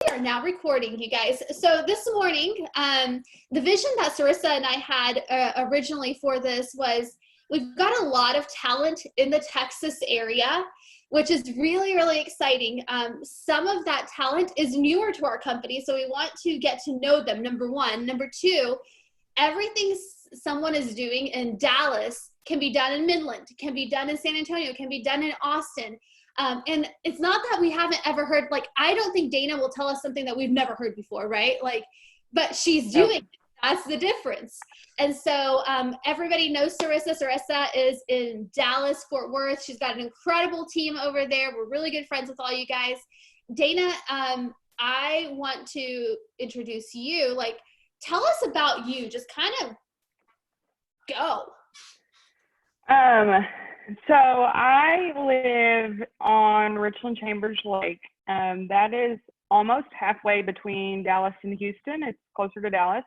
We are now recording, you guys. So this morning, the vision that Sarissa and I had originally for this was we've got a lot of talent in the Texas area, which is really, really exciting. Some of that talent is newer to our company, so we want to get to know them, number one. Number two, everything someone is doing in Dallas can be done in Midland, can be done in San Antonio, can be done in Austin. And it's not that we haven't ever heard, like, I don't think Dana will tell us something that we've never heard before, right? Like, but she's doing it. That's the difference. And so everybody knows Sarissa. Sarissa is in Dallas, Fort Worth. She's got an incredible team over there. We're really good friends with all you guys. Dana, I want to introduce you. Like, tell us about you. Just kind of go. So I live on Richland Chambers Lake. That is almost halfway between Dallas and Houston. It's closer to Dallas.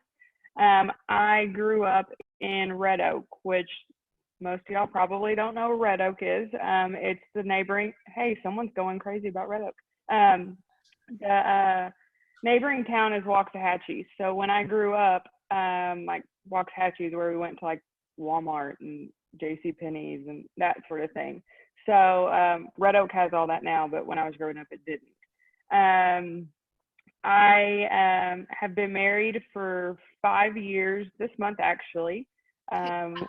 I grew up in Red Oak, which most of y'all probably don't know where Red Oak is. It's the neighboring, hey, someone's going crazy about Red Oak. The neighboring town is Waxahachie. So when I grew up, like Waxahachie is where we went to like Walmart and JCPenney's and that sort of thing. So Red Oak has all that now, but when I was growing up, it didn't. I have been married for 5 years this month, actually.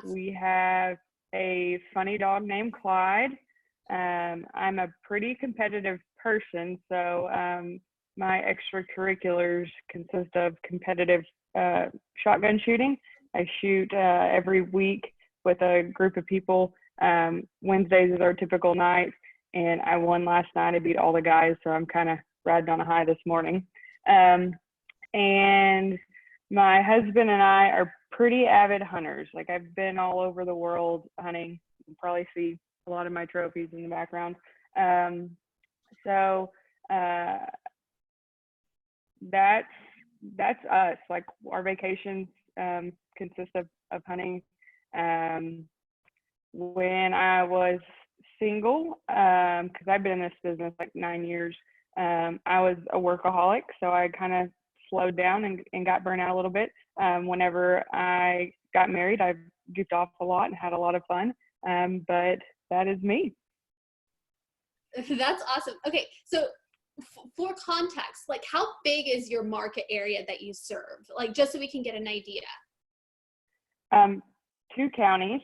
We have a funny dog named Clyde. I'm a pretty competitive person, so my extracurriculars consist of competitive shotgun shooting. I shoot every week with a group of people. Wednesdays is our typical night, and I won last night. I beat all the guys, so I'm kind of riding on a high this morning. And my husband and I are pretty avid hunters. Like, I've been all over the world hunting. You can probably see a lot of my trophies in the background. So that's us. Like, our vacations consist of hunting. When I was single, because I've been in this business like 9 years, I was a workaholic, so I kind of slowed down and got burnt out a little bit. Whenever I got married, I goofed off a lot and had a lot of fun, but that is me. That's awesome. Okay, so for context, like, how big is your market area that you serve? Like, just so we can get an idea. 2 counties.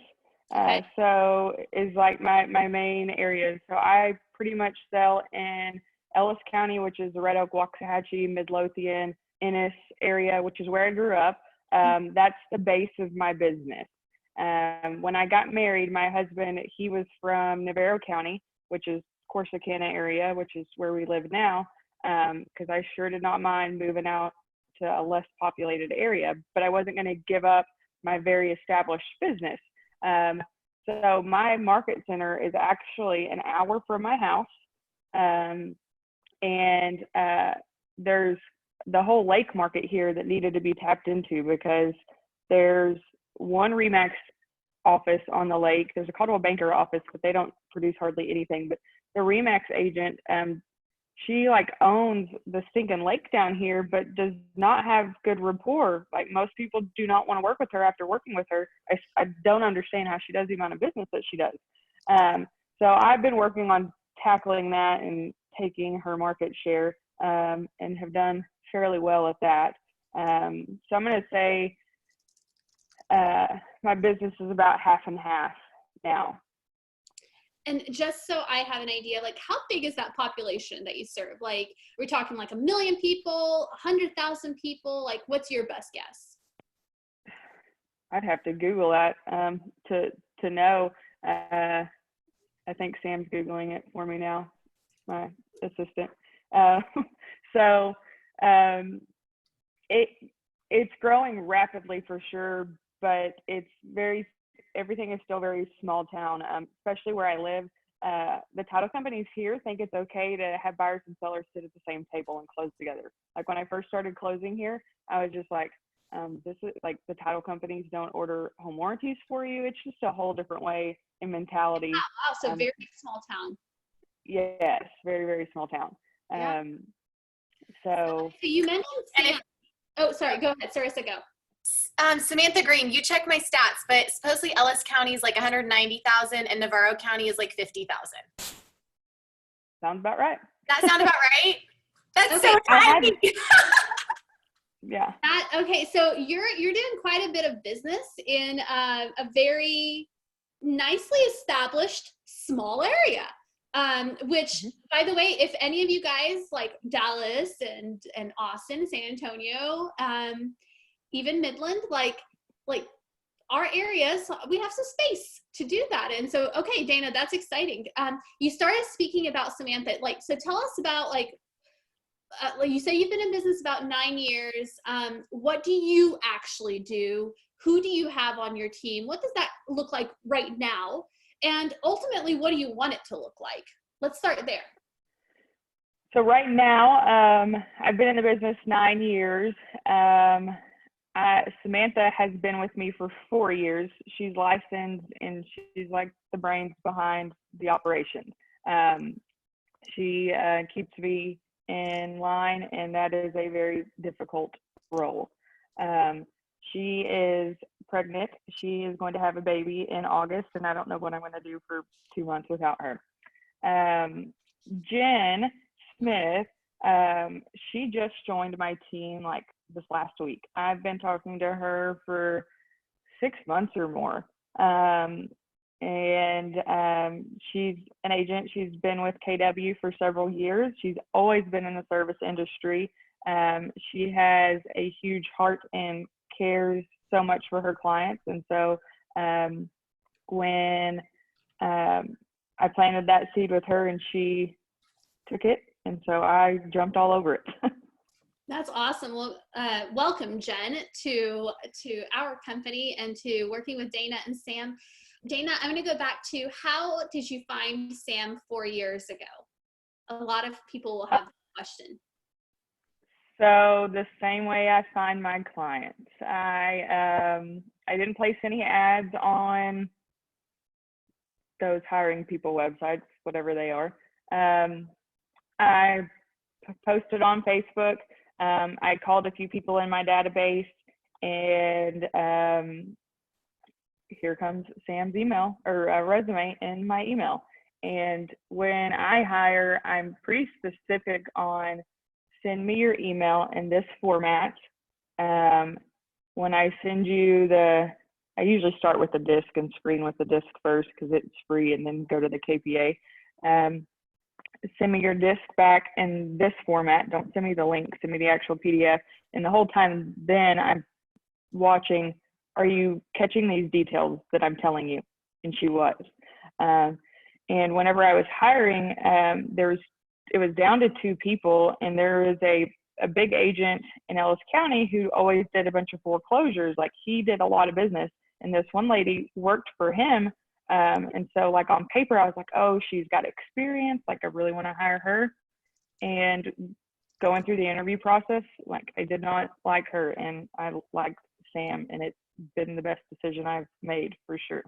Okay. So is like my main areas. So I pretty much sell in Ellis County, which is the Red Oak, Waxahachie, Midlothian, Ennis area, which is where I grew up. That's the base of my business. When I got married, my husband, he was from Navarro County, which is Corsicana area, which is where we live now, because I sure did not mind moving out to a less populated area, but I wasn't going to give up my very established business. So my market center is actually an hour from my house. And there's the whole lake market here that needed to be tapped into, because there's one Remax office on the lake. There's a Caldwell Banker office, but they don't produce hardly anything. But the Remax agent, she like owns the stinking lake down here, but does not have good rapport. Like, most people do not want to work with her after working with her. I don't understand how she does the amount of business that she does. So I've been working on tackling that and taking her market share, and have done fairly well at that. So I'm going to say my business is about half and half now. And just so I have an idea, like, how big is that population that you serve? Like, we're talking like 1 million people, 100,000 people? Like, what's your best guess? I'd have to Google that to know. I think Sam's Googling it for me now, my assistant. It's growing rapidly for sure, but everything is still very small town, especially where I live. The title companies here think it's okay to have buyers and sellers sit at the same table and close together. Like, when I first started closing here, I was just like, this is like, the title companies don't order home warranties for you. It's just a whole different way in mentality. Wow, so very small town. Yes, very, very small town. Yeah. So you mentioned Sam. Oh, sorry. Go ahead, Sarissa. Go. Samantha Green, you check my stats, but supposedly Ellis County is like 190,000 and Navarro County is like 50,000. sounds about right. That sound about right? That's Okay, so tiny. Yeah. Okay, so you're doing quite a bit of business in a very nicely established small area. Which, by the way, if any of you guys like Dallas and Austin, San Antonio, even Midland, like our areas, we have some space to do that. And so, okay, Dana, that's exciting. You started speaking about Samantha. So tell us about like you say you've been in business about 9 years. What do you actually do? Who do you have on your team? What does that look like right now? And ultimately, what do you want it to look like? Let's start there. So right now, I've been in the business 9 years. Samantha has been with me for 4 years. She's licensed and she's like the brains behind the operation. She keeps me in line, and that is a very difficult role. She is pregnant. She is going to have a baby in August, and I don't know what I'm going to do for 2 months without her. Jen Smith, she just joined my team like this last week. I've been talking to her for 6 months or more. She's an agent. She's been with KW for several years. She's always been in the service industry. She has a huge heart and cares so much for her clients. And so when I planted that seed with her and she took it, and so I jumped all over it. That's awesome. Well, welcome, Jen, to our company and to working with Dana and Sam. Dana, I'm going to go back to, how did you find Sam 4 years ago? A lot of people will have that question. So the same way I find my clients. I didn't place any ads on those hiring people websites, whatever they are. I posted on Facebook. I called a few people in my database, and here comes Sam's email or resume in my email. And when I hire, I'm pretty specific on send me your email in this format. When I send you I usually start with the disc and screen with the disc first because it's free, and then go to the KPA. Send me your disc back in this format. Don't send me the link, send me the actual PDF. And the whole time then I'm watching, are you catching these details that I'm telling you? And she was. And whenever I was hiring, it was down to 2 people, and there was a big agent in Ellis County who always did a bunch of foreclosures. Like, he did a lot of business, and this one lady worked for him. And so like on paper, I was like, oh, she's got experience. Like, I really want to hire her. And going through the interview process, like, I did not like her, and I liked Sam, and it's been the best decision I've made for sure.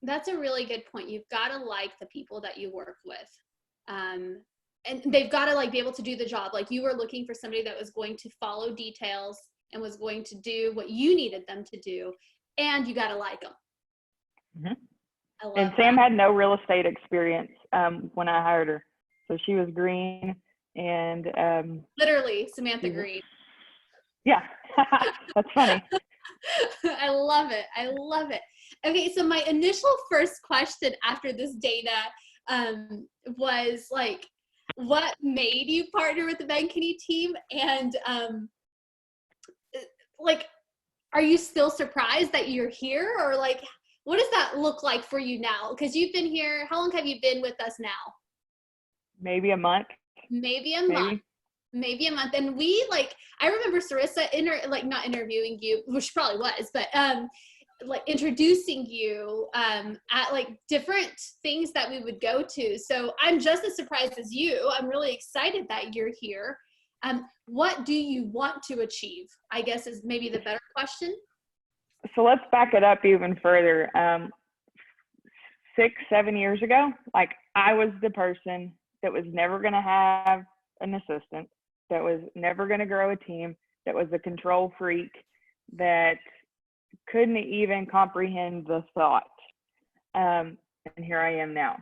That's a really good point. You've got to like the people that you work with. And they've got to like be able to do the job. Like, you were looking for somebody that was going to follow details and was going to do what you needed them to do. And you got to like them. Mm-hmm. And Sam had no real estate experience when I hired her. So she was green and literally Samantha Green. Yeah, that's funny. I love it. I love it. Okay, so my initial first question after this Dana was like, what made you partner with the Vanity team? And like, are you still surprised that you're here, or like, what does that look like for you now? Because you've been here, how long have you been with us now? Maybe a month. Maybe a month. And we, like, I remember Sarissa, not interviewing you, which probably was, but like introducing you at like different things that we would go to. So I'm just as surprised as you. I'm really excited that you're here. What do you want to achieve, I guess, is maybe the better question. So let's back it up even further. 6-7 years ago, like, I was the person that was never going to have an assistant. that was never going to grow a team, that was a control freak, that couldn't even comprehend the thought. And here I am now.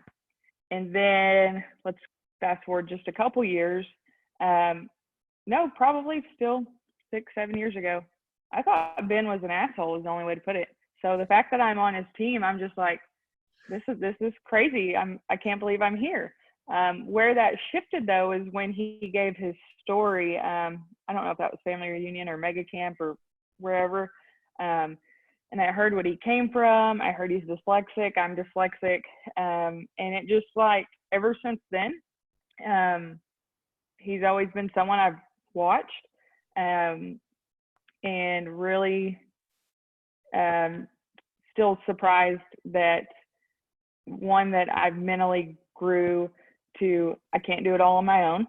And then let's fast forward just a couple years. No, probably still 6-7 years ago, I thought Ben was an asshole is the only way to put it. So the fact that I'm on his team, I'm just like, this is crazy. I can't believe I'm here. Where that shifted though is when he gave his story. I don't know if that was family reunion or mega camp or wherever. And I heard what he came from. I heard he's dyslexic. I'm dyslexic. And it just like ever since then, he's always been someone I've watched and really still surprised that one, that I've mentally grew to, I can't do it all on my own.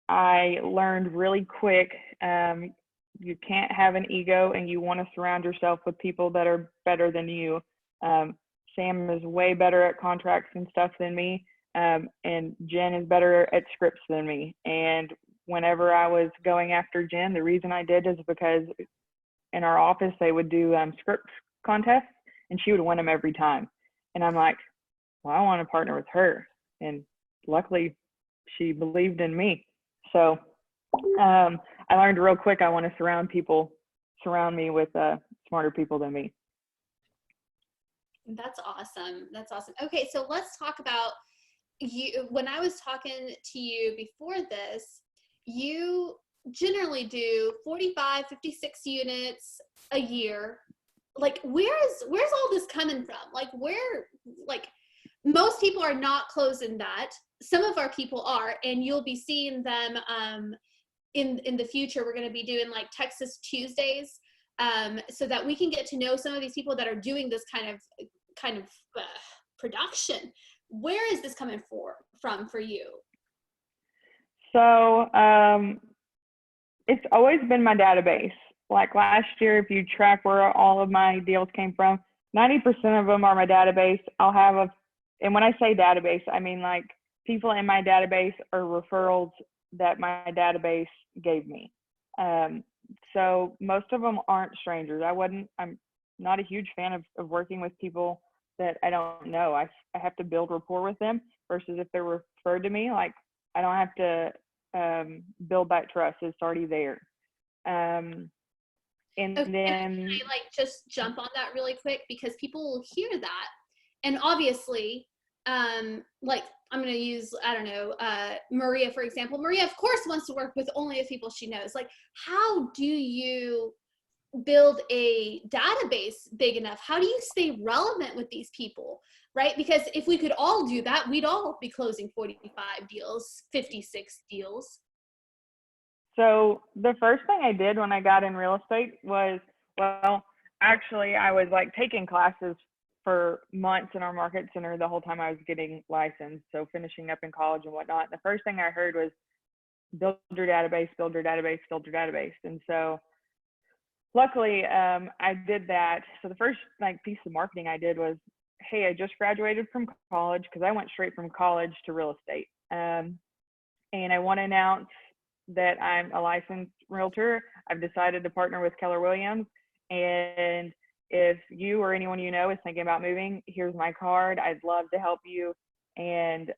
I learned really quick, you can't have an ego and you want to surround yourself with people that are better than you. Sam is way better at contracts and stuff than me. And Jen is better at scripts than me. And whenever I was going after Jen, the reason I did is because in our office, they would do script contests and she would win them every time. And I'm like, well, I want to partner with her. And luckily she believed in me. So I learned real quick, I want to surround me with smarter people than me. That's awesome. That's awesome. Okay, so let's talk about you. When I was talking to you before this, you generally do 45, 56 units a year. Like, where's all this coming from? Like most people are not closing that. Some of our people are, and you'll be seeing them in the future. We're going to be doing like Texas Tuesdays, so that we can get to know some of these people that are doing this kind of production. Where is this coming from for you? So it's always been my database. Like last year, if you track where all of my deals came from, 90% of them are my database. And when I say database, I mean like people in my database are referrals that my database gave me. So most of them aren't strangers. I'm not a huge fan of working with people that I don't know. I have to build rapport with them versus if they're referred to me, like I don't have to build that trust. It's already there. And okay, then can I like just jump on that really quick, because people will hear that, and obviously like I'm going to use, I don't know, Maria, for example. Maria, of course, wants to work with only the people she knows. Like, how do you build a database big enough? How do you stay relevant with these people, right? Because if we could all do that, we'd all be closing 45 deals, 56 deals. So the first thing I did when I got in real estate was, well, actually I was like taking classes for months in our market center the whole time I was getting licensed. So finishing up in college and whatnot. The first thing I heard was build your database, build your database, build your database. And so luckily I did that. So the first like piece of marketing I did was, hey, I just graduated from college, because I went straight from college to real estate. And I want to announce that I'm a licensed realtor. I've decided to partner with Keller Williams. And if you or anyone you know is thinking about moving, here's my card. I'd love to help you. And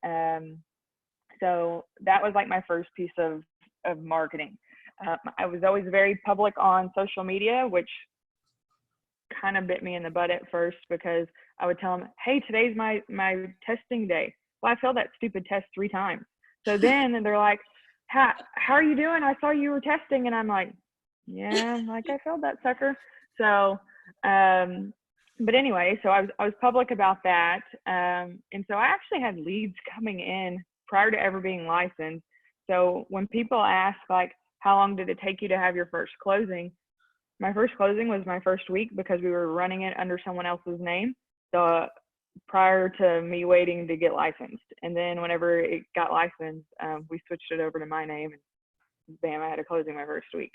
so that was like my first piece of marketing. I was always very public on social media, which kind of bit me in the butt at first, because I would tell them, hey, today's my testing day. Well, I failed that stupid test 3 times. So then they're like, how are you doing? I saw you were testing. And I'm like, yeah, like I failed that sucker. So, but anyway, so I was public about that. And so I actually had leads coming in prior to ever being licensed. So when people ask like, how long did it take you to have your first closing? My first closing was my first week, because we were running it under someone else's name. So prior to me waiting to get licensed. And then whenever it got licensed, we switched it over to my name, and bam, I had a closing my first week.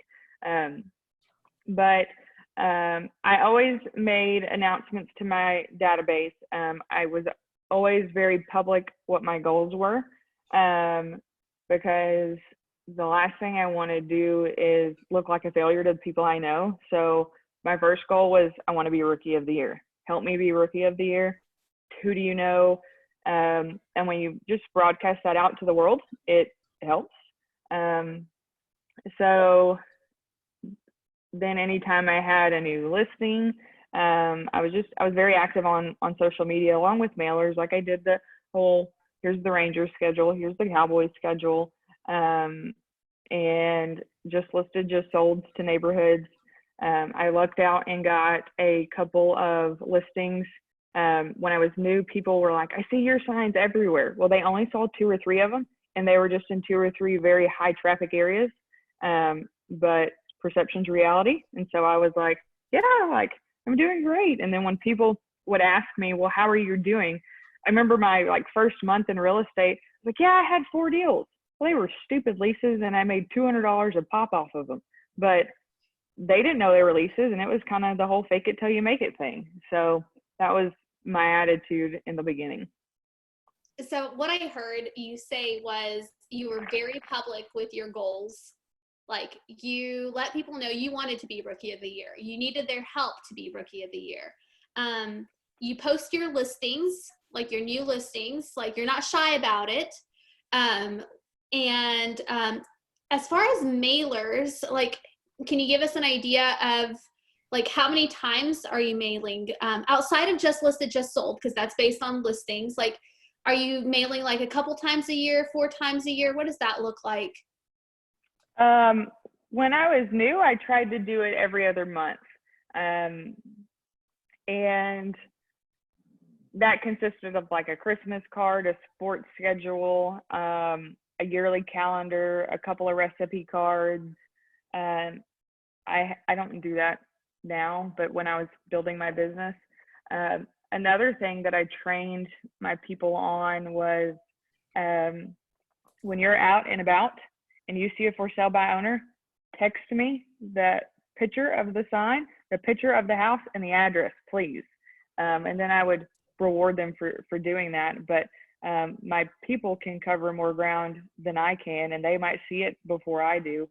But I always made announcements to my database. I was always very public what my goals were, because the last thing I want to do is look like a failure to the people I know. So my first goal was I want to be Rookie of the Year. Help me be Rookie of the Year. Who do you know? And when you just broadcast that out to the world, it helps. So then anytime I had a new listing, I was very active on social media along with mailers. Like I did the whole, here's the Rangers schedule, here's the Cowboys schedule, and just listed just solds to neighborhoods. I lucked out and got a couple of listings. When I was new, people were like, I see your signs everywhere. Well, they only saw 2 or 3 of them, and they were just in 2 or 3 very high traffic areas. But perception's reality. And so I was like, yeah, like I'm doing great. And then when people would ask me, well, how are you doing? I remember my like first month in real estate, I was like, yeah, I had 4 deals. Well, they were stupid leases and I made $200 a pop off of them. But they didn't know they were leases, and it was kind of the whole fake it till you make it thing. So that was my attitude in the beginning. So what I heard you say was you were very public with your goals. Like you let people know you wanted to be Rookie of the Year. You needed their help to be Rookie of the Year. You post your listings, like your new listings, like you're not shy about it. As far as mailers, like, can you give us an idea of like how many times are you mailing outside of just listed, just sold? Because that's based on listings. Like, are you mailing like a couple times a year, 4 times a year? What does that look like? When I was new, I tried to do it every other month. And that consisted of like a Christmas card, a sports schedule, a yearly calendar, a couple of recipe cards. I don't do that now, but when I was building my business, another thing that I trained my people on was when you're out and about and you see a for sale by owner, text me the picture of the sign, the picture of the house, and the address, please. And then I would reward them for doing that. But my people can cover more ground than I can, and they might see it before I do.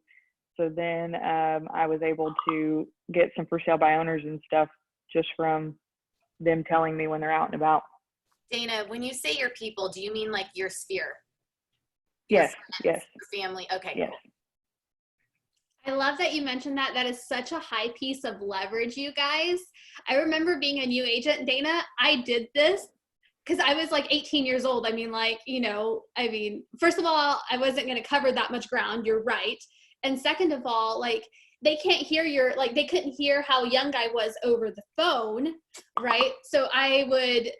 So then I was able to get some for sale by owners and stuff just from them telling me when they're out and about. Dana, when you say your people, do you mean like your sphere? Yes, yes. Your family? Okay, yes. Cool. I love that you mentioned that. That is such a high piece of leverage, you guys. I remember being a new agent, Dana, I did this because I was like 18 years old. I mean, like, first of all, I wasn't going to cover that much ground. You're right. And second of all, like, they can't hear they couldn't hear how young I was over the phone, right? So I would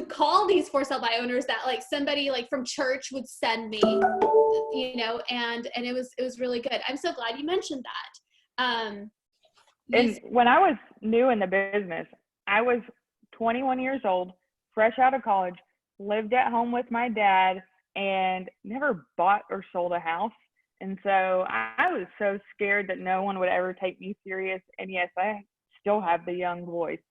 call these for sale by owners that like somebody like from church would send me, and it was really good. I'm so glad you mentioned that. And when I was new in the business, I was 21 years old, fresh out of college, lived at home with my dad, and never bought or sold a house. And so I was so scared that no one would ever take me serious. And yes, I still have the young voice.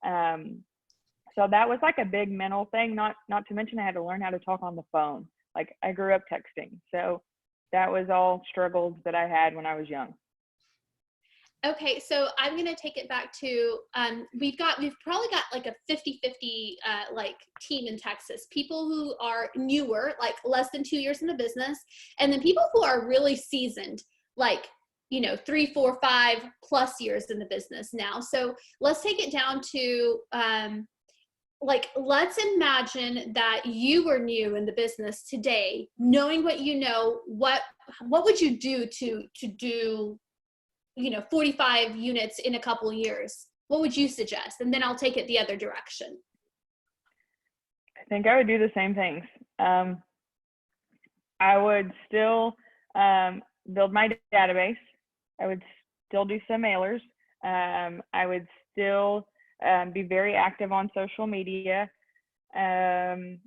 So that was like a big mental thing, not to mention I had to learn how to talk on the phone. Like I grew up texting. So that was all struggles that I had when I was young. Okay, so I'm going to take it back to, we've probably got like a 50-50 like team in Texas, people who are newer, like less than 2 years in the business, and then people who are really seasoned, like, 3, 4, 5 plus years in the business now. So let's take it down to, let's imagine that you were new in the business today, knowing what you know, what would you do to do 45 units in a couple years? What would you suggest? And then I'll take it the other direction. I think I would do the same things. I would still build my database. I would still do some mailers. I would still be very active on social media. When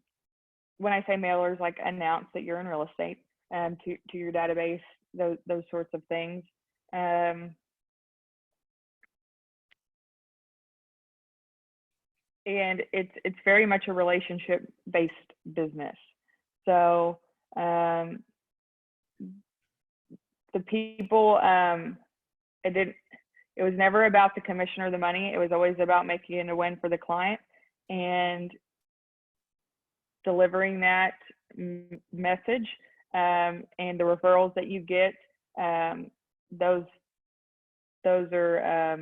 I say mailers, like announce that you're in real estate to your database, those sorts of things. And it's very much a relationship based business. So the people, it was never about the commission or the money. It was always about making it a win for the client and delivering that message, and the referrals that you get. Those are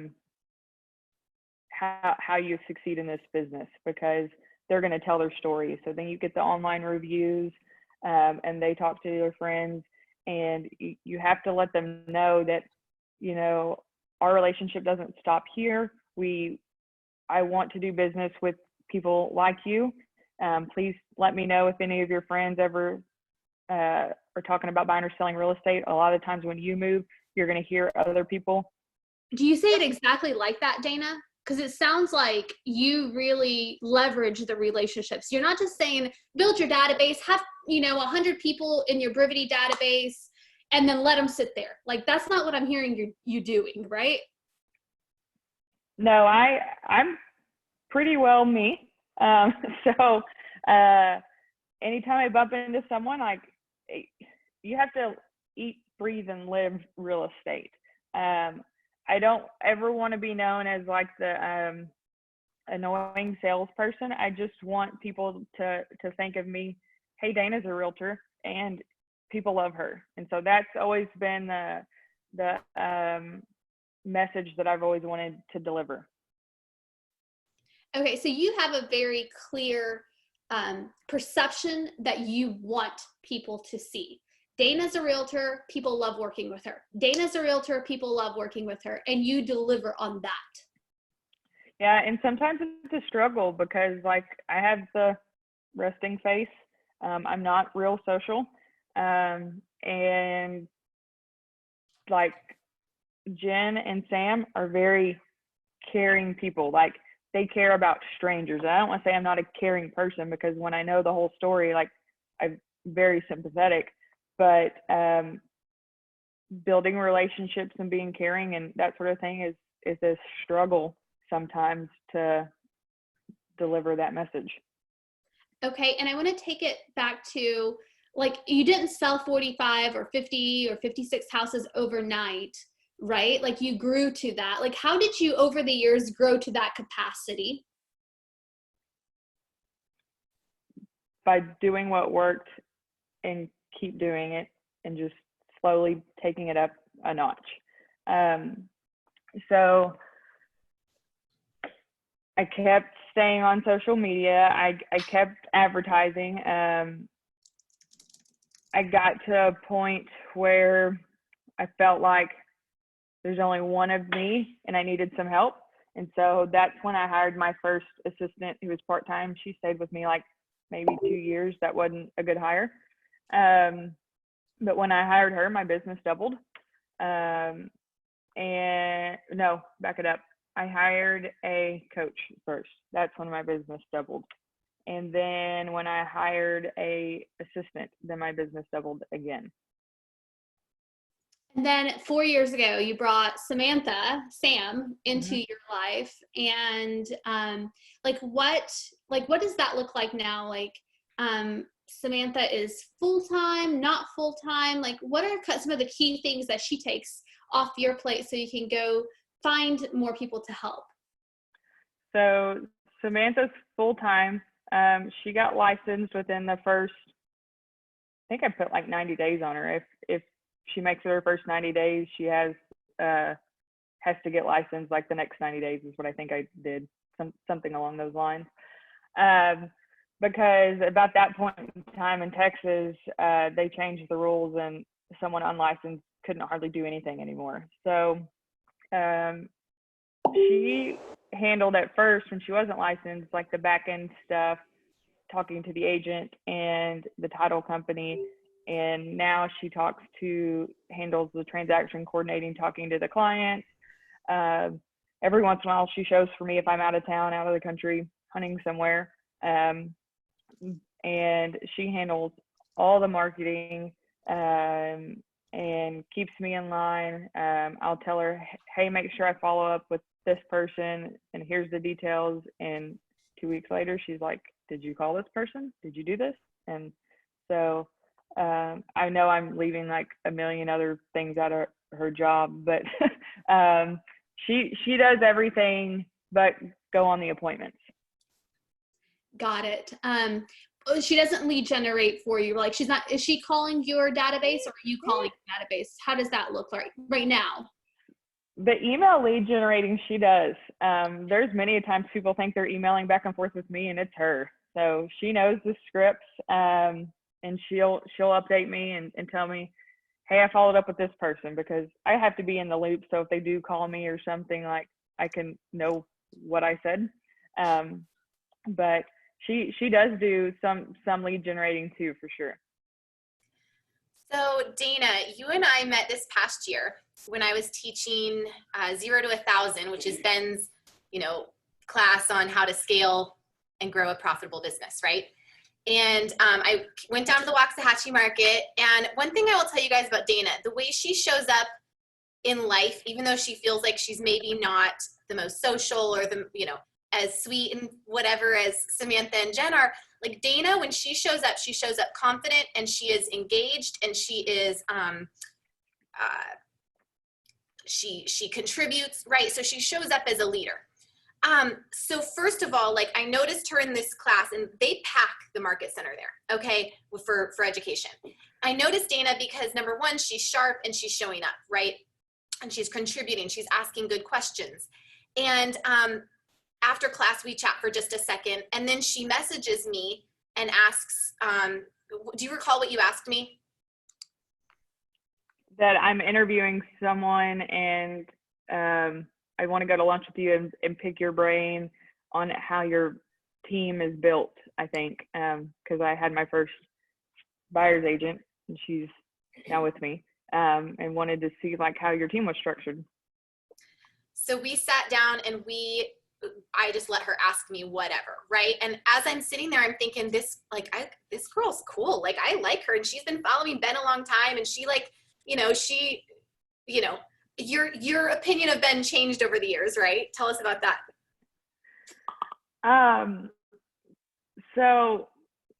how you succeed in this business, because they're going to tell their story. So then you get the online reviews, and they talk to their friends, and you have to let them know that, you know, our relationship doesn't stop here. I want to do business with people like you. Please let me know if any of your friends ever are talking about buying or selling real estate. A lot of times when you move, you're going to hear other people. Do you say it exactly like that, Dana? Because it sounds like you really leverage the relationships. You're not just saying build your database, have 100 people in your Brivity database, and then let them sit there. Like, that's not what I'm hearing you doing, right? No, I'm pretty well me. So anytime I bump into someone, like, you have to eat, breathe, and live real estate. I don't ever want to be known as like the annoying salesperson. I just want people to think of me, hey, Dana's a realtor, and people love her. And so that's always been the message that I've always wanted to deliver. Okay, so you have a very clear perception that you want people to see. Dana's a realtor, people love working with her. Dana's a realtor, people love working with her, and you deliver on that. Yeah, and sometimes it's a struggle because, like, I have the resting face. I'm not real social. And like, Jen and Sam are very caring people. Like, they care about strangers. I don't want to say I'm not a caring person, because when I know the whole story, like, I'm very sympathetic. But building relationships and being caring and that sort of thing is a struggle sometimes to deliver that message. Okay, and I want to take it back to, like, you didn't sell 45 or 50 or 56 houses overnight, right? Like, you grew to that. Like, how did you over the years grow to that capacity? By doing what worked and keep doing it, and just slowly taking it up a notch. So I kept staying on social media. I kept advertising. I got to a point where I felt like there's only one of me and I needed some help. And so that's when I hired my first assistant, who was part-time. She stayed with me like maybe 2 years. That wasn't a good hire. But when I hired her, my business doubled. And no, back it up. I hired a coach first. That's when my business doubled. And then when I hired a assistant, then my business doubled again. And then 4 years ago, you brought Sam, into your life. And what does that look like now? Like, Samantha is full-time, not full-time. Like, what are some of the key things that she takes off your plate so you can go find more people to help? So Samantha's full-time. She got licensed within the first, I think I put like 90 days on her. If she makes it her first 90 days, she has to get licensed like the next 90 days is what I think I did, something along those lines. Because about that point in time in Texas, they changed the rules and someone unlicensed couldn't hardly do anything anymore. So she handled at first, when she wasn't licensed, like the back end stuff, talking to the agent and the title company. And now she handles the transaction coordinating, talking to the clients. Every once in a while she shows for me if I'm out of town, out of the country, hunting somewhere. And she handles all the marketing and keeps me in line. I'll tell her, hey, make sure I follow up with this person and here's the details. And 2 weeks later, she's like, did you call this person? Did you do this? And so I know I'm leaving like a million other things out of her job, but she does everything but go on the appointments. Got it. She doesn't lead generate for you. Like is she calling your database or are you calling your database? How does that look like right now? The email lead generating, she does. There's many times people think they're emailing back and forth with me and it's her. So she knows the scripts, and she'll update me and tell me, hey, I followed up with this person, because I have to be in the loop. So if they do call me or something, like I can know what I said. But she does do some lead generating too, for sure. So Dana, you and I met this past year when I was teaching 0 to 1,000, which is Ben's, class on how to scale and grow a profitable business, right? And I went down to the Waxahachie market. And one thing I will tell you guys about Dana, the way she shows up in life, even though she feels like she's maybe not the most social or as sweet and whatever as Samantha and Jen are, like Dana, when she shows up confident, and she is engaged, and she is, she contributes, right? So she shows up as a leader. So first of all, like I noticed her in this class, and they pack the market center there, okay, for education. I noticed Dana because number one, she's sharp and she's showing up, right? And she's contributing, she's asking good questions. And after class, we chat for just a second, and then she messages me and asks, do you recall what you asked me? That I'm interviewing someone, and I want to go to lunch with you and pick your brain on how your team is built, I think, because I had my first buyer's agent, and she's now with me, and wanted to see like how your team was structured. So we sat down and I just let her ask me whatever, right? And as I'm sitting there, I'm thinking this girl's cool. Like I like her, and she's been following Ben a long time, and she your opinion of Ben changed over the years, right? Tell us about that. So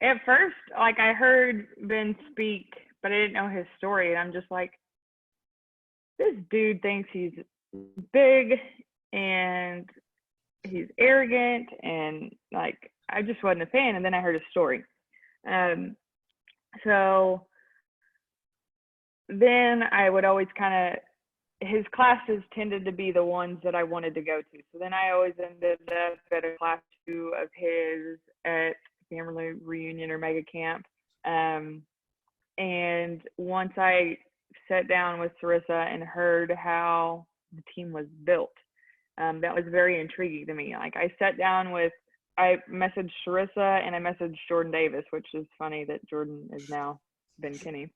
at first, like I heard Ben speak, but I didn't know his story. And I'm just like, this dude thinks he's big and he's arrogant, and like, I just wasn't a fan. And then I heard his story. So then I would always his classes tended to be the ones that I wanted to go to. So then I always ended up at a class 2 of his at family reunion or mega camp. And once I sat down with Sarissa and heard how the team was built, that was very intriguing to me. Like I sat down I messaged Sarissa and I messaged Jordan Davis, which is funny that Jordan is now Ben Kinney.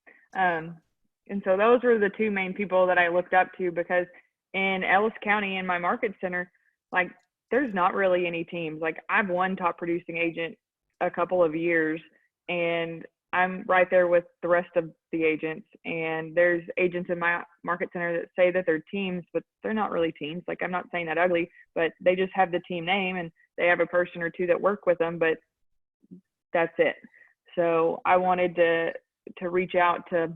And so those were the 2 main people that I looked up to, because in Ellis County in my market center, like there's not really any teams. Like I've won top producing agent a couple of years, and I'm right there with the rest of the agents. And there's agents in my market center that say that they're teams, but they're not really teams. Like I'm not saying that ugly, but they just have the team name and they have a person or 2 that work with them, but that's it. So I wanted to reach out to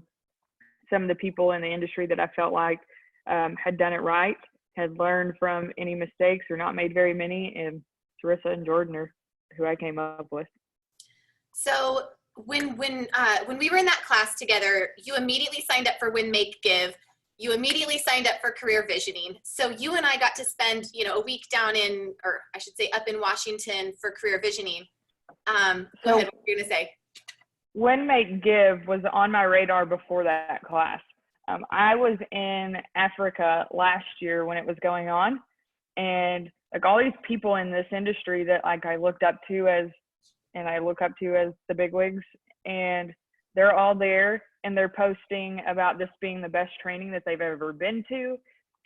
some of the people in the industry that I felt like had done it right, had learned from any mistakes or not made very many, and Sarissa and Jordan are who I came up with. So when we were in that class together, you immediately signed up for Win, Make, Give. You immediately signed up for career visioning. So you and I got to spend, a week down up in Washington for career visioning. Go ahead, what were you gonna say? Win, Make, Give was on my radar before that class. I was in Africa last year when it was going on, and like all these people in this industry that like I looked up to as the bigwigs, and they're all there and they're posting about this being the best training that they've ever been to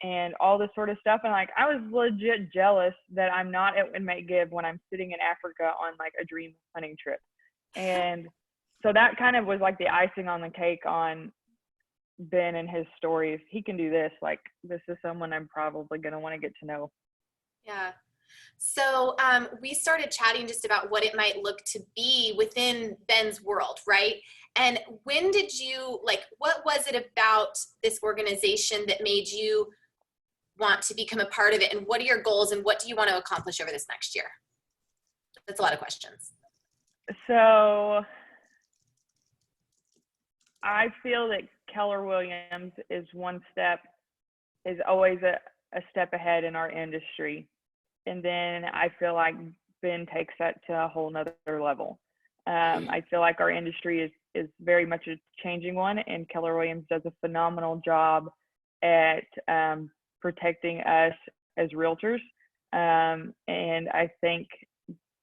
and all this sort of stuff. And like, I was legit jealous that I'm not at Win, Make, Give when I'm sitting in Africa on like a dream hunting trip. And so that kind of was like the icing on the cake on Ben and his story. If he can do this, like this is someone I'm probably going to want to get to know. Yeah. So we started chatting just about what it might look to be within Ben's world, right? And when did you, like, what was it about this organization that made you want to become a part of it? And what are your goals and what do you want to accomplish over this next year? That's a lot of questions. So I feel that Keller Williams is always a step ahead in our industry. And then I feel like Ben takes that to a whole nother level. I feel like our industry is very much a changing one, and Keller Williams does a phenomenal job at protecting us as realtors. And I think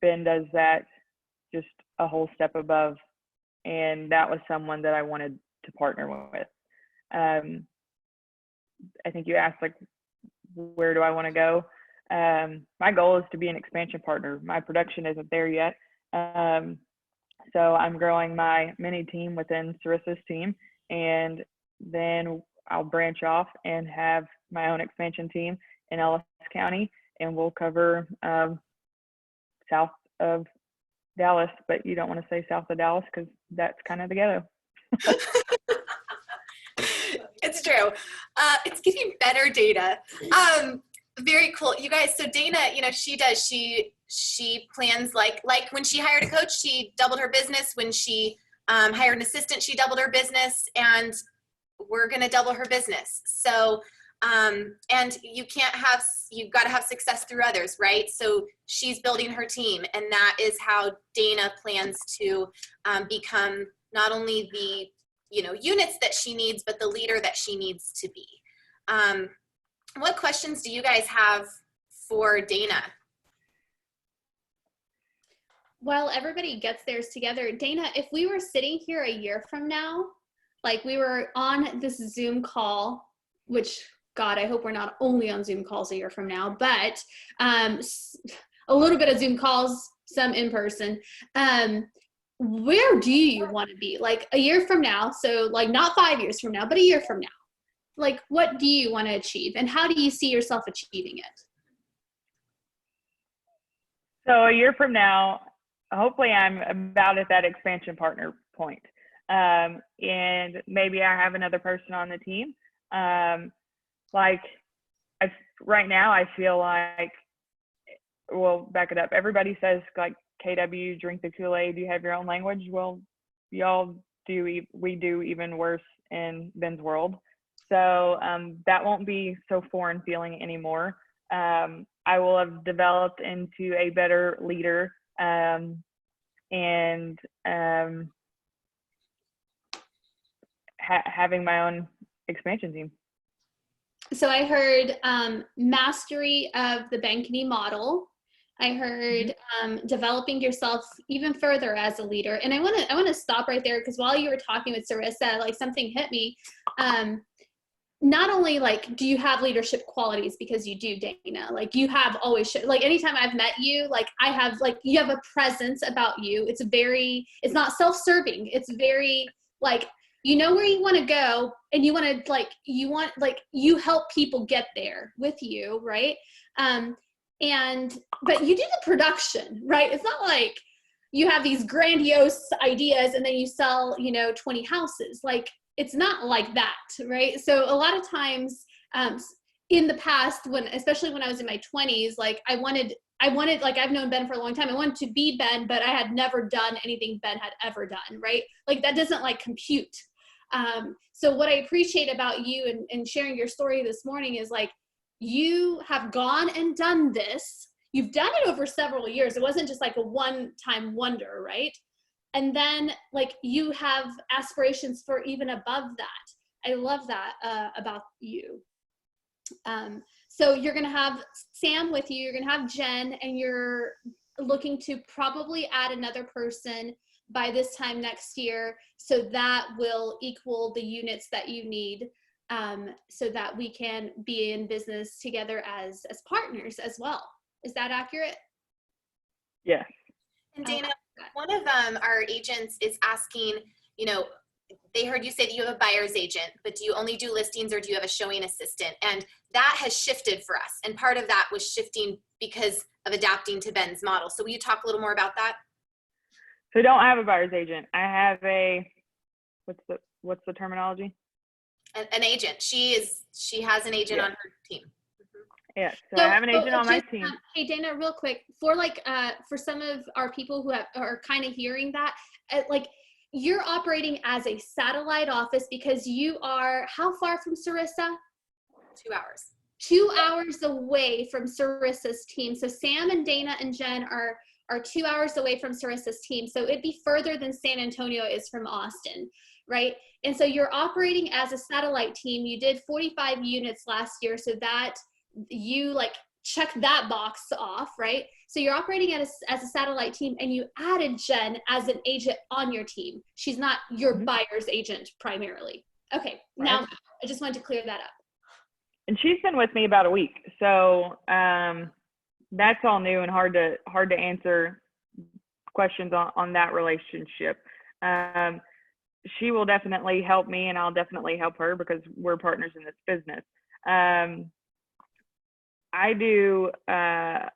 Ben does that just a whole step above. And that was someone that I wanted to partner with. I think you asked, like, where do I want to go? My goal is to be an expansion partner. My production isn't there yet. So I'm growing my mini team within Sarissa's team, and then I'll branch off and have my own expansion team in Ellis County, and we'll cover south of Dallas, but you don't want to say south of Dallas because that's kind of the ghetto. It's true. It's getting better, Dana. Very cool. You guys, so Dana, she plans like when she hired a coach, she doubled her business. When she hired an assistant, she doubled her business, and we're going to double her business. So, and you've got to have success through others, right? So she's building her team, and that is how Dana plans to become not only the, units that she needs, but the leader that she needs to be. What questions do you guys have for Dana? While everybody gets theirs together, Dana, if we were sitting here a year from now, like we were on this Zoom call, which, God, I hope we're not only on Zoom calls a year from now, but a little bit of Zoom calls, some in person. Where do you want to be? Like a year from now, so like not 5 years from now, but a year from now. Like, what do you want to achieve, and how do you see yourself achieving it? So a year from now, hopefully I'm about at that expansion partner point. And maybe I have another person on the team. Right now I feel like, well, back it up. Everybody says, like, KW, drink the Kool-Aid, you have your own language. Well, y'all do, we do even worse in Ben's world. So that won't be so foreign feeling anymore. I will have developed into a better leader, and having my own expansion team. So I heard mastery of the Bankini model. I heard developing yourself even further as a leader. And I want to stop right there, because while you were talking with Sarissa, like, something hit me. Not only, like, do you have leadership qualities, because you do, Dana, like, you have always like, anytime I've met you, like, I have, like, you have a presence about you. It's not self-serving. It's very, like, you know where you want to go, and you you help people get there with you, right? But you do the production, right? It's not like you have these grandiose ideas and then you sell, 20 houses. Like, it's not like that, right? So a lot of times in the past, especially when I was in my 20s, like, I wanted, like, I've known Ben for a long time. I wanted to be Ben, but I had never done anything Ben had ever done, right? Like, that doesn't, like, compute. So what I appreciate about you and sharing your story this morning is, like, you have gone and done this. You've done it over several years. It wasn't just like a one-time wonder, right? And then, like, you have aspirations for even above that. I love that about you. So you're going to have Sam with you. You're going to have Jen, and you're looking to probably add another person by this time next year. So that will equal the units that you need, so that we can be in business together as partners as well. Is that accurate? Yes. And Dana, one of our agents is asking, they heard you say that you have a buyer's agent, but do you only do listings, or do you have a showing assistant? And that has shifted for us. And part of that was shifting because of adapting to Ben's model. So will you talk a little more about that? So I don't have a buyer's agent. I have a, what's the terminology? An agent. She has an agent on her team. Yeah, so I have an agent on my team. Hey Dana, real quick, for some of our people who are kind of hearing that, like you're operating as a satellite office because you are how far from Sarissa? 2 hours. 2 hours away from Sarissa's team. So Sam and Dana and Jen are 2 hours away from Sarissa's team. So it'd be further than San Antonio is from Austin, right? And so you're operating as a satellite team. You did 45 units last year, so that you like check that box off, right? So you're operating as a satellite team, and you added Jen as an agent on your team. She's not your buyer's agent primarily. Okay, right. Now I just wanted to clear that up. And she's been with me about a week, so that's all new and hard to answer questions on that relationship. She will definitely help me, and I'll definitely help her because we're partners in this business. I do 65%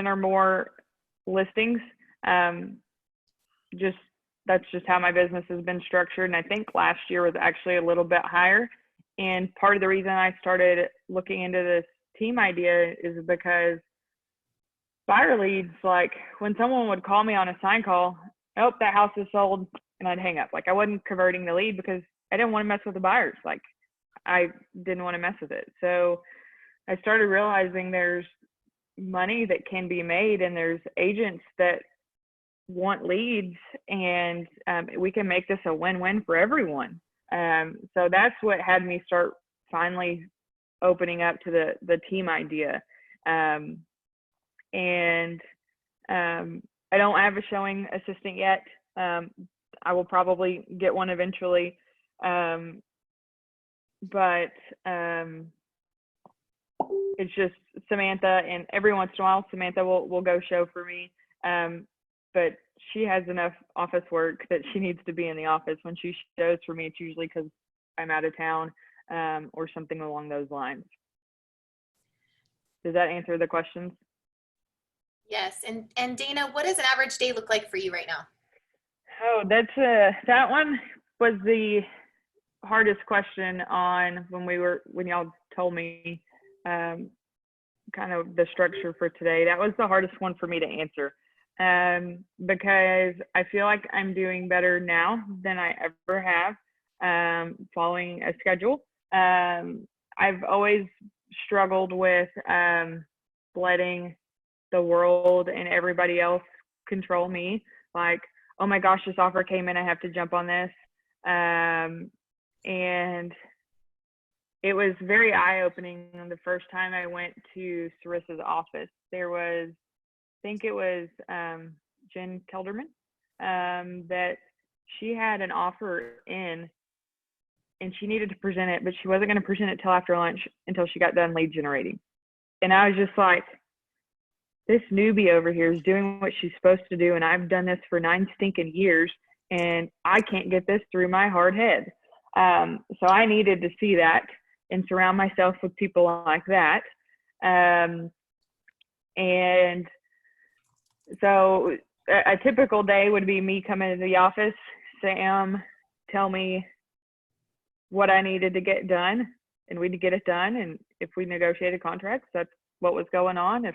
or more listings. That's just how my business has been structured. And I think last year was actually a little bit higher. And part of the reason I started looking into this team idea is because buyer leads, like when someone would call me on a sign call, oh, that house is sold, and I'd hang up. Like I wasn't converting the lead because I didn't want to mess with the buyers. Like I didn't want to mess with it. So I started realizing there's money that can be made, and there's agents that want leads, and we can make this a win-win for everyone. So that's what had me start finally opening up to the team idea. And I don't have a showing assistant yet. I will probably get one eventually. But it's just Samantha, and every once in a while Samantha will go show for me. But she has enough office work that she needs to be in the office. When she shows for me, it's usually because I'm out of town or something along those lines. Does that answer the questions? Yes. And Dana, what does an average day look like for you right now? Oh, that one was the hardest question on when y'all told me kind of the structure for today. That was the hardest one for me to answer. Because I feel like I'm doing better now than I ever have, following a schedule. I've always struggled with letting the world and everybody else control me. Like, oh my gosh, this offer came in, I have to jump on this. And it was very eye-opening the first time I went to Sarissa's office. I think it was Jen Kelderman, that she had an offer in, and she needed to present it, but she wasn't going to present it till after lunch until she got done lead generating. And I was just like, this newbie over here is doing what she's supposed to do, and I've done this for 9 stinking years, and I can't get this through my hard head. So I needed to see that and surround myself with people like that. And so a typical day would be me coming into the office, Sam tell me what I needed to get done, and we'd get it done. And if we negotiated contracts, that's what was going on. If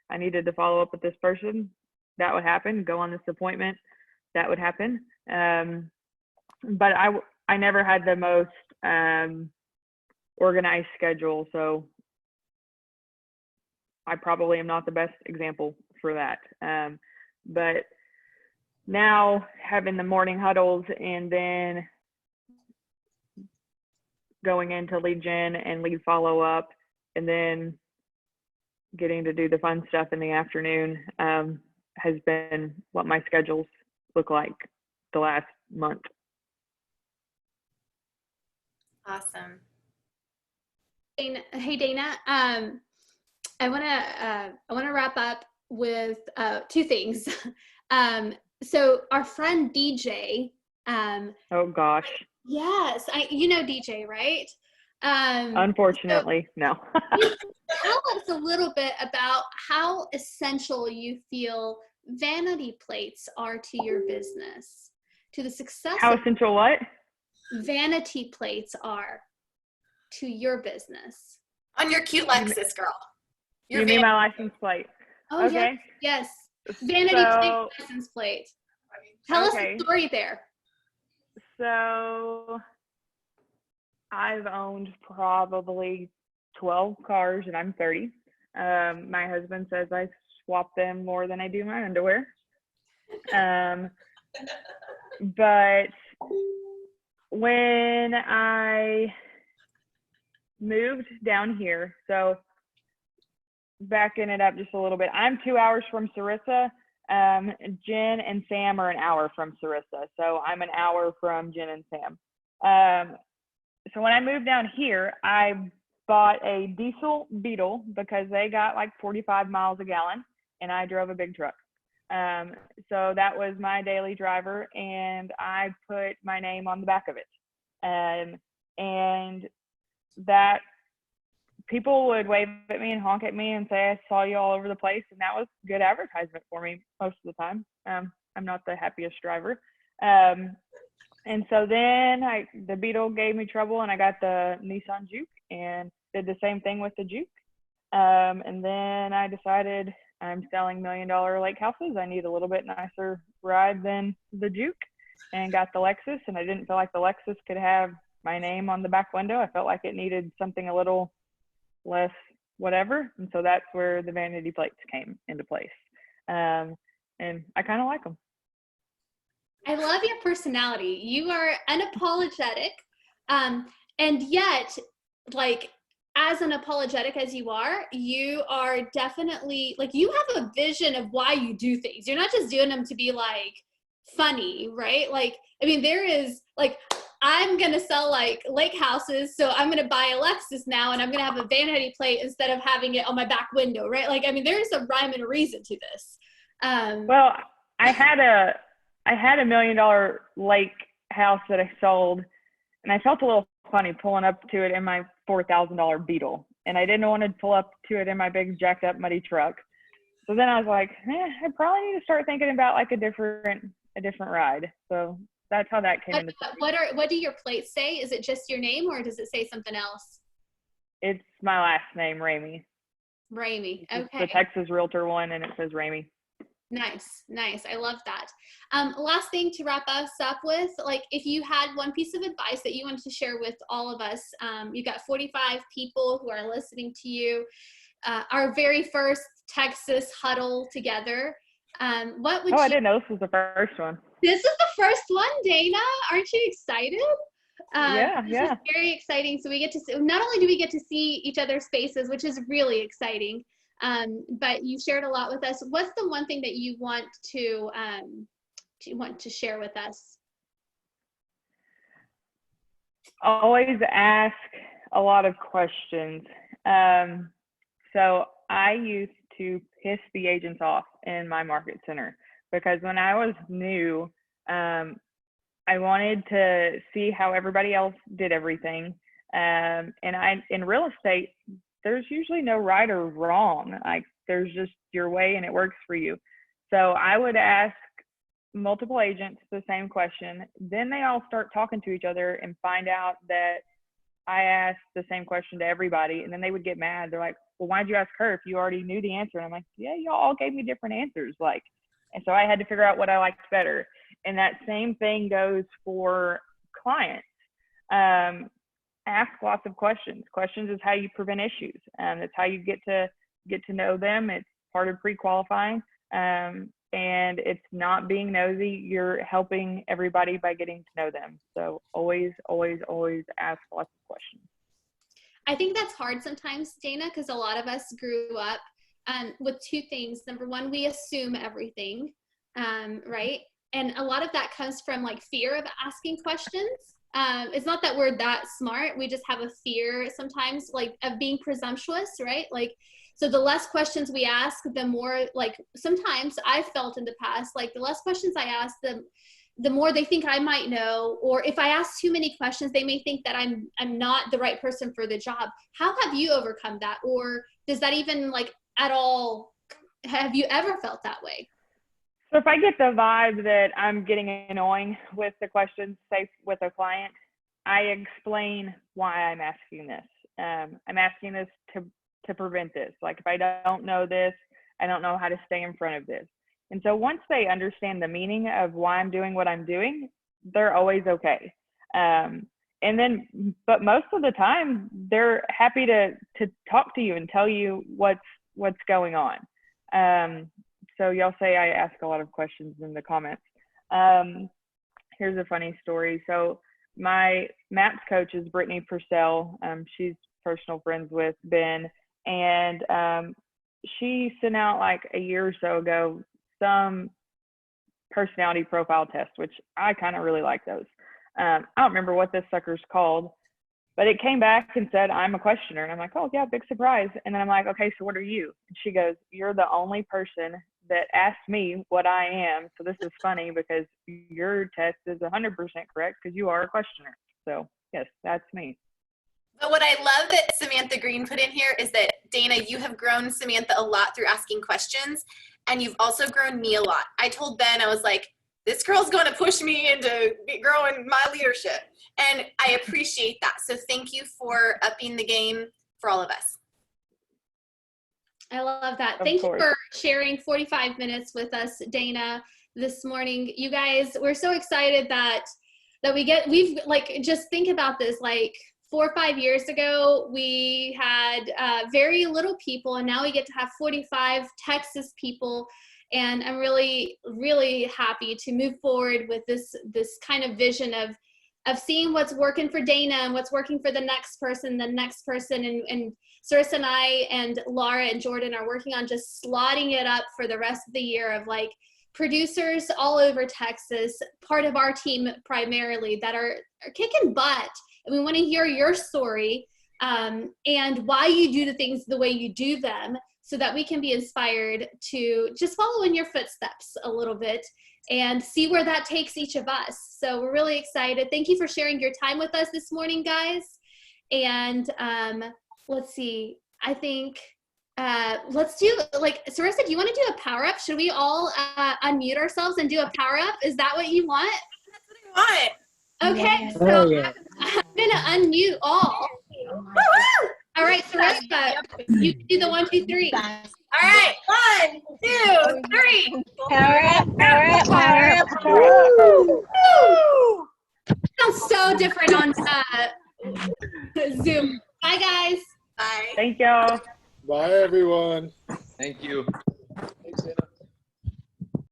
I needed to follow up with this person, that would happen. Go on this appointment, that would happen. But I never had the most organized schedule, so I probably am not the best example for that. But now having the morning huddles and then going into lead gen and lead follow up, and then getting to do the fun stuff in the afternoon has been what my schedules look like the last month. Awesome. Hey Dana, I want to wrap up with 2 things. So our friend DJ. Oh gosh. Yes, you know DJ, right? Unfortunately, no. Tell us a little bit about how essential you feel vanity plates are to your business, to the success How of essential what? vanity plates are to your business. On your cute Lexus, girl. You mean my license plate? Oh, Okay. yes. Vanity plate, license plate. Tell us the story there. So I've owned probably 12 cars and I'm 30. My husband says I swap them more than I do my underwear. But when I moved down here, so backing it up just a little bit, I'm 2 hours from Sarissa. Jen and Sam are an hour from Sarissa. So I'm an hour from Jen and Sam. So when I moved down here, I bought a diesel Beetle because they got like 45 miles a gallon and I drove a big truck. So that was my daily driver and I put my name on the back of it. And that people would wave at me and honk at me and say, I saw you all over the place. And that was good advertisement for me most of the time. I'm not the happiest driver. And so then the Beetle gave me trouble and I got the Nissan Juke and did the same thing with the Juke. And then I decided I'm selling $1 million lake houses. I need a little bit nicer ride than the Juke and got the Lexus. And I didn't feel like the Lexus could have my name on the back window. I felt like it needed something a little less whatever. And so that's where the vanity plates came into place. And I kind of like them. I love your personality. You are unapologetic. And yet, like, as unapologetic as you are definitely, like, you have a vision of why you do things. You're not just doing them to be, like, funny, right? Like, I mean, there is, like, I'm going to sell, like, lake houses, so I'm going to buy a Lexus now, and I'm going to have a vanity plate instead of having it on my back window, right? Like, I mean, there's a rhyme and a reason to this. Well, I had a $1 million lake house that I sold, and I felt a little funny pulling up to it in my $4,000 Beetle, and I didn't want to pull up to it in my big jacked up muddy truck. So then I was like, I probably need to start thinking about like a different ride. So that's how that came into play. What do your plates say? Is it just your name or does it say something else? It's my last name, Reamy. Reamy. Okay. It's the Texas Realtor one, and it says Reamy. Nice. I love that. Last thing to wrap us up with, like, if you had one piece of advice that you wanted to share with all of us, you've got 45 people who are listening to you, our very first Texas huddle together. What would I didn't know this was the first one. This is the first one, Dana. Aren't you excited? Yeah. This is very exciting. So we get to see, not only do we get to see each other's faces, which is really exciting, but you shared a lot with us. What's the one thing that you want to share with us? Always ask a lot of questions. So I used to piss the agents off in my market center because when I was new, I wanted to see how everybody else did everything. And in real estate, there's usually no right or wrong. Like, there's just your way and it works for you. So I would ask multiple agents the same question. Then they all start talking to each other and find out that I asked the same question to everybody. And then they would get mad. They're like, well, why'd you ask her if you already knew the answer? And I'm like, yeah, y'all all gave me different answers. Like, and so I had to figure out what I liked better. And that same thing goes for clients. Ask lots of questions. Questions is how you prevent issues. It's how you get to know them. It's part of pre-qualifying. And it's not being nosy. You're helping everybody by getting to know them. So always, always, always ask lots of questions. I think that's hard sometimes, Dana, because a lot of us grew up with two things. Number one, we assume everything, right? And a lot of that comes from like fear of asking questions. It's not that we're that smart. We just have a fear sometimes, like, of being presumptuous, right? Like, so the less questions we ask, the more, like, sometimes I felt in the past, like, the less questions I asked, the more they think I might know, or if I ask too many questions, they may think that I'm not the right person for the job. How have you overcome that? Or does that even like at all, have you ever felt that way? So if I get the vibe that I'm getting annoying with the questions, say with a client, I explain why I'm asking this. I'm asking this to prevent this. Like if I don't know this, I don't know how to stay in front of this. And so once they understand the meaning of why I'm doing what I'm doing, they're always okay. And then, but most of the time, they're happy to talk to you and tell you what's going on. So y'all say I ask a lot of questions in the comments. Here's a funny story. So my MAPS coach is Brittany Purcell. She's personal friends with Ben, and she sent out like a year or so ago some personality profile test, which I kind of really like those. I don't remember what this sucker's called, but it came back and said, I'm a questioner. And I'm like, oh yeah, big surprise. And then I'm like, okay, so what are you? And she goes, you're the only person that asked me what I am. So this is funny because your test is 100% correct because you are a questioner. So yes, that's me. But what I love that Samantha Green put in here is that, Dana, you have grown Samantha a lot through asking questions, and you've also grown me a lot. I told Ben, I was like, this girl's going to push me into growing my leadership. And I appreciate that. So thank you for upping the game for all of us. I love that. Thank you for sharing 45 minutes with us, Dana, this morning. You guys, we're so excited that we've like, just think about this, like 4 or 5 years ago, we had very little people, and now we get to have 45 Texas people. And I'm really, really happy to move forward with this kind of vision of seeing what's working for Dana and what's working for the next person. And Sarissa and I and Laura and Jordan are working on just slotting it up for the rest of the year of like producers all over Texas, part of our team primarily, that are kicking butt. And we want to hear your story and why you do the things the way you do them, so that we can be inspired to just follow in your footsteps a little bit and see where that takes each of us. So we're really excited. Thank you for sharing your time with us this morning, guys. And let's see, I think let's do, like, Sarissa, do you want to do a power up? Should we all unmute ourselves and do a power up? Is that what you want? That's what I want. Okay, so I'm gonna unmute all. Woo-hoo! All right, Sarissa, you can do the 1, 2, 3. All right, 1, 2, 3. Power up, power up, power up. Woo! Sounds so different on Zoom. Bye, guys. Bye. Thank y'all. Bye, everyone. Thank you.